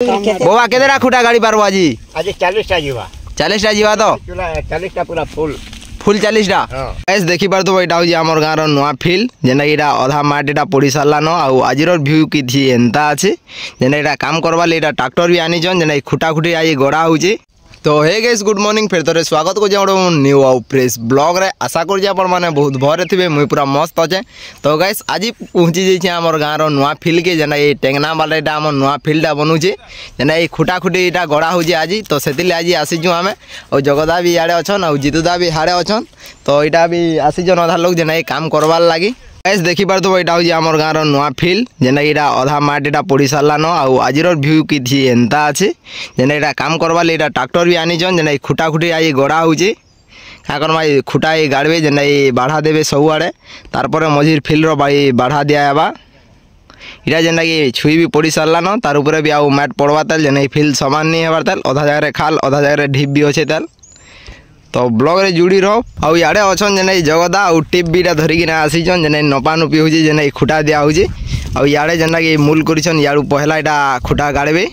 बाबा केतेरा खुटा गाड़ी पारबो आज 40टा जीवा 40टा जीवा तो 40टा पूरा फुल 40टा गाइस देखि पार तो एटा हो हमर गाँव नुआ फील्ड जेना एटा अधा माटी एटा पड़ी सारला न आ आजिर व्यू किछि एंता अछि जेना एटा काम करबा ले एटा ट्रैक्टर भी आनी छन जेना खुटा खुटी आई गड़ा होछि। तो हे गाइस गुड मॉर्निंग फिर तोरे स्वागत को जोड़ो न्यू आउ फ्रेश ब्लॉग रे आशा कर जे अपन माने बहुत भरे थिबे मुई पूरा मस्त अछे। तो गाइस आज पहुंची जाई छै हमर गाँव रो नुआ फील्ड के जेना ए टेंगना वाला एटा हमर नुआ फील्ड बनु छै जेना ए खुटा खुटी एटा गड़ा हो जे आज। तो सेतिले आज आसी छु हमें और जगदा भी याडे अछन और जितुदा भी हाडे अछन। तो एटा भी आसी जन आधा लोग जेना ए काम करबार लागी गाइस देखि पार तो एटा हो हमर गाँव रो नुआ फील्ड जेना एटा अधा माटी एटा पड़ी सारला न आ आजिर व्यू किछि एंता अछि जेना एटा काम करबा ले एटा ट्रैक्टर भी आनी छन जेना खुटा खुटी आई गड़ा होछि का करमा खुटा ए गाड़बे जेना ए बाढ़ा देबे सब आड़े तार पर मझिर फील्ड रो बाढ़ा दिया हेबा इटा जेना कि छुई भी पड़ी सारला न तार ऊपर भी आउ मैट पड़वा ताल जेना फील्ड समान नहीं हेबार ताल आधा जगह रे खाल आधा जगह रे ढीप भी होछे ताल। तो ब्लॉग रे जुड़ी रहो आउ याडे अछन जेना जगदा आउ टिप बीटा धरिकिना आसीछन जेना नपा नुपी होछि जेना खुटा दिया होछि आउ याडे जेना कि मूल करिछन याडू पहला एटा खुटा गाड़बे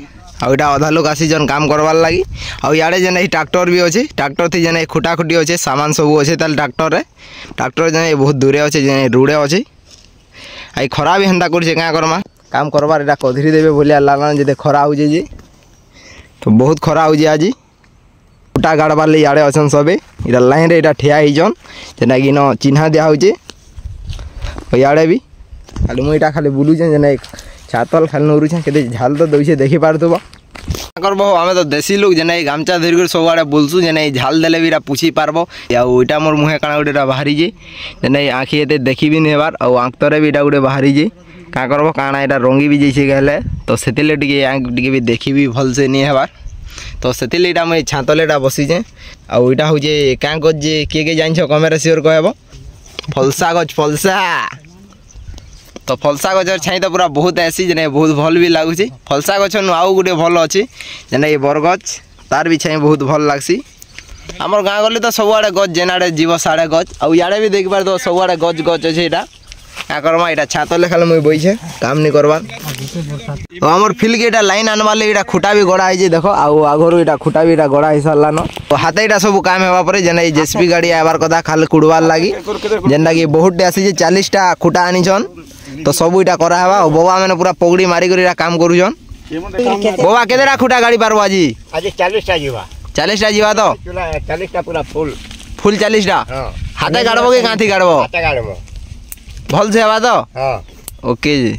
आउ एटा आधा लोग आसीछन काम करबार लागि आउ याडे जेना ट्रैक्टर भी अछि ट्रैक्टर थी जेना खुटा खुटी अछि सामान सब अछि ताल ट्रैक्टर जेना बहुत दूरे अछि जेना रुडे अछि आई खरा भी हंदा करछे का करमा काम करबार एटा कधरी देबे बोलिया लाला जेते खरा होछि जे। तो बहुत खरा होछि आज खुटा गाड़बार ले याडे अछन सबे इटा लाइन रे इटा ठिया हिजन जेना कि न चिन्हा दिया होचे ओ याडे भी खाली मु इटा खाली बुलु जे जेना छातल खाली नउरु छ केते झाल तो दोइसे देखि पारतबो करबो हमें तो देसी लोग जेना गामचा धरि कर सब आडे बोलसु जेना झाल देले भी इटा पुछि पारबो या ओइटा मोर मुहे काना उडेटा बाहरी जे जेना आंखी एते देखि भी नेबार और आंख तरे भी इटा उडे बाहरी जे का करबो काना इटा रंगी भी जैसे गले तो सेतिले टिके आंख टिके भी देखि भी भल से नहीं हेबार। तो सेतिले इटा मैं छातलेटा बसीचे आउ इटा हो जे क्या गज जे के जान कमेरा सियोर कहब फलसा गज फलसा। तो फलसा गजर छाई तो पूरा बहुत ऐसी जेने बहुत भल भी लगुच फलसा गछ आउ गोटे भल अच्छी जेना ये बरगछ तार भी छाई बहुत भल लगसी आमर गाँ गले तो सब आड़े गज जेनाड़े जीव साड़े गज आउ याड़े भी देख पार तो सब आड़े गज गज अच्छे यहाँ क्या करमा यहाँ छातले खाली मुई बईछे काम नहीं करवार। तो आमर फील्ड के लाइन आनबार ले खुटा भी गड़ा है देख आउ आगरू यहाँ खुटा भी गड़ा हो सारा न। तो हाथ यहाँ सब काम होगा जेना जेसीबी गाड़ी आबार कथा खाली कुड़बार लगी जेनटा कि बहुत आसी 40टा खुटा आनी छन तो सब इटा करा हेबा और बाबा मैंने पूरा पगड़ी मारी कर काम करूछन। बाबा केतेरा खुटा गाड़ी पारबो आज 40टा जीवा 40टा जीवा तो 40टा पूरा फुल 40टा हाथे गाड़बो कि कांथी गाड़बो हाथे गाड़बो भल से हेबा तो हां ओके जी।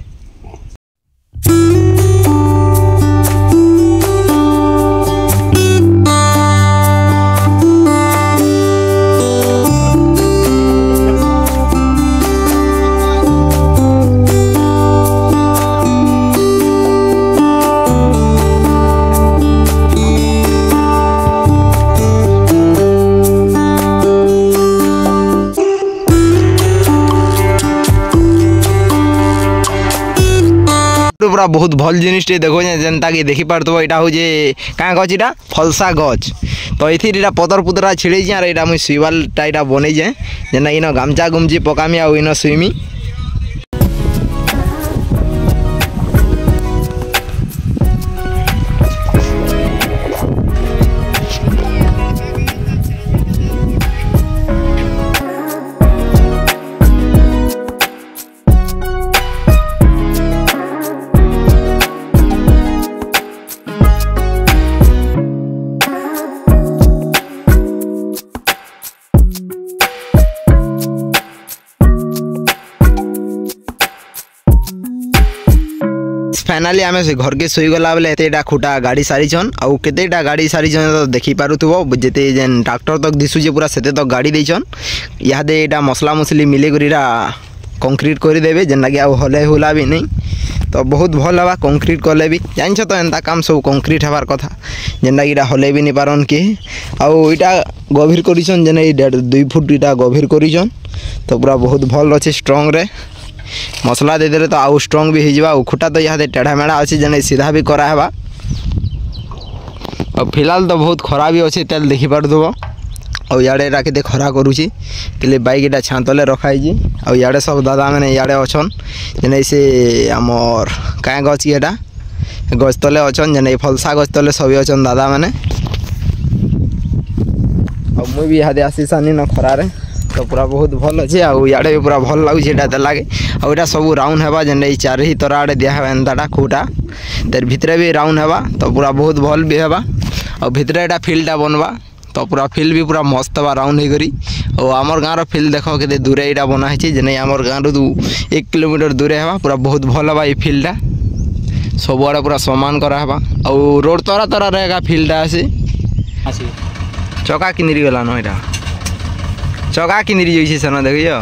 पूरा बहुत भल जिनिसटे देखो जेनता कि देखि पारतबो एटा हो जे का गछ इटा फलसा गछ। तो एथिर इटा पतर पुतरा छिड़े जे आर एटा मुई सुइवाल टाइटा बनै जे जेना इनो गामचा गुमची पकामी आ इनो सुइमी। फाइनाली आम से घर के सोई गला बेले एतेटा खुटा गाड़ी सारी छन आउ केतेटा गाड़ी सारी छन तो देखि पारुथबो जेते जेन ट्रैक्टर तक दिसुजे पूरा सेते तक गाड़ी देछन यादे एटा मसला मसली मिले करिरा कंक्रीट कर देबे जेना कि आउ हले होला भी नहीं। तो बहुत भल हवा कंक्रीट कले भी जान तो एंता काम सब कंक्रीट हबार कथा जेना कि हले भी नहीं पारन कि आउ इटा गभीर करिछन जेना 1.5-2 फुट इटा गभीर करिछन। तो पूरा बहुत भल अच्छे स्ट्रांग रे मसला दे दे तो आउ स्ट्रांग भी हो खुटा तो यहाँ टेढ़ा मेढ़ा अच्छे जेने सीधा भी करा हेबा और फिलहाल तो बहुत खरा भी अच्छे तेल देखि पारुथबो और याडे राखी खरा करुची तेले बाइक इटा छातले रखाई और याडे सब दादा मैंने याडे अच्छन जेने से आमर क्या गछ एटा गछ तले अछन जेने फलसा गछ तले सभी अछन दादा मैंने मुई भी इहादे आसी सानी न खरारे तो पूरा बहुत भल अच्छे आड़े भी पूरा भल लगुच लगे आटा सब राउंड है जेने चार ही तरा आड़े दिया है एंताटा खूटा तर भितरे भी राउंड है तो पूरा बहुत भल भी है और भितरे एटा फील्डटा बनवा तो पूरा फील्ड भी पूरा मस्त है राउंड हो करी और आमर गाँव फील्ड देख के दूरे यहाँ बनाई जेने आमर गाँव 1 किलोमीटर दूरे है पूरा बहुत भल है ये फील्डटा सब आड़े पूरा समान करा और रोड तरा तरा रहेगा फील्डटा आसी चका किनिरी गलान यहाँ चका किनिरी जाइए सेन देखिए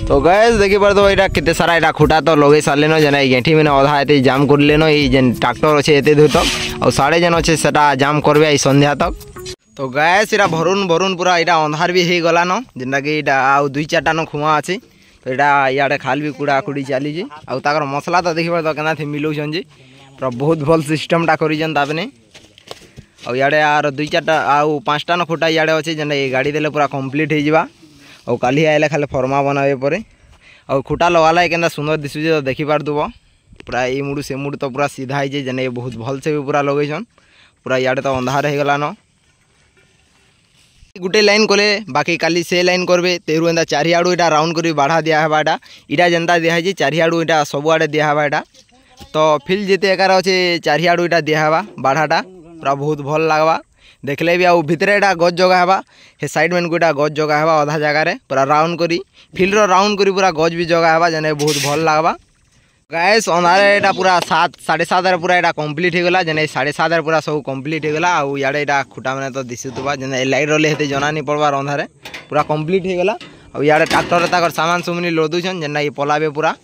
तो गैस देखी पार तो यहाँ केते सारा यहाँ खूटा तो लगे सारे जेना गेठी मैंने अधा ये जाम कर लेन ये ट्राक्टर अच्छे ये दूर तक और साढ़े जेन अच्छे से जाम करबे संध्या तक तो गैस यहाँ भरुन भरुन पूरा यहाँ अंधार भी हो गलान जेनटा कि आउ 2-4टा खुआ अच्छी तो यहाँ इे खाल भी कुड़ा कुड़ी चली आर मसला तो देखी पार तो क्या मिलाऊन जी पूरा बहुत भल सिस्टमटा करने और इे यार 2-4टा आउ 5टा न खूटा इे अच्छे जेनटा ये गाड़ी देले पूरा कम्प्लीट हो और काली आइले खाली फर्मा बनावे परे और खूटा लगाला के सुंदर दिशुचे तो देखी पार दुब पूरा ये मुड़ से मुड़ तो पूरा सीधा है जेने बहुत भल से भी पूरा लगेछन पूरा इे तो अंधार हो गलान गोटे लाइन कले बाकी काली से लाइन करबे तेरु एंता चारिआडू इटा राउंड करी बाढ़ा दिया है इटा जेनता दिखाई चारिआडू इटा सब आड़े दिया है तो फील्ड जिते एकार अच्छे चारिआडू इटा दिया है बाढ़ाटा पूरा बहुत भल लगवा देखले भी आउ भितरे एटा गछ जगह है हे साइड में गोटा गछ जगह है अधा जगार पूरा राउंड करी फील्ड राउंड करी पूरा गछ भी जगह है जेने बहुत भल लगवा गैस अंधारे यहाँ पूरा 7-7:30 पूरा यहाँ कम्प्लीट हो गला जेने 7:30 पूरा सब कम्प्लीट हो गला आउ इे यहाँ खूटा मैंने तो दिशुवा जेने लाइट रही हेते जना नहीं पड़वार अंधारे पूरा कम्प्लीट हो गला और इे ट्राक्टर तक सामान सुमनी लोदुछन जेना ये पलाबे पूरा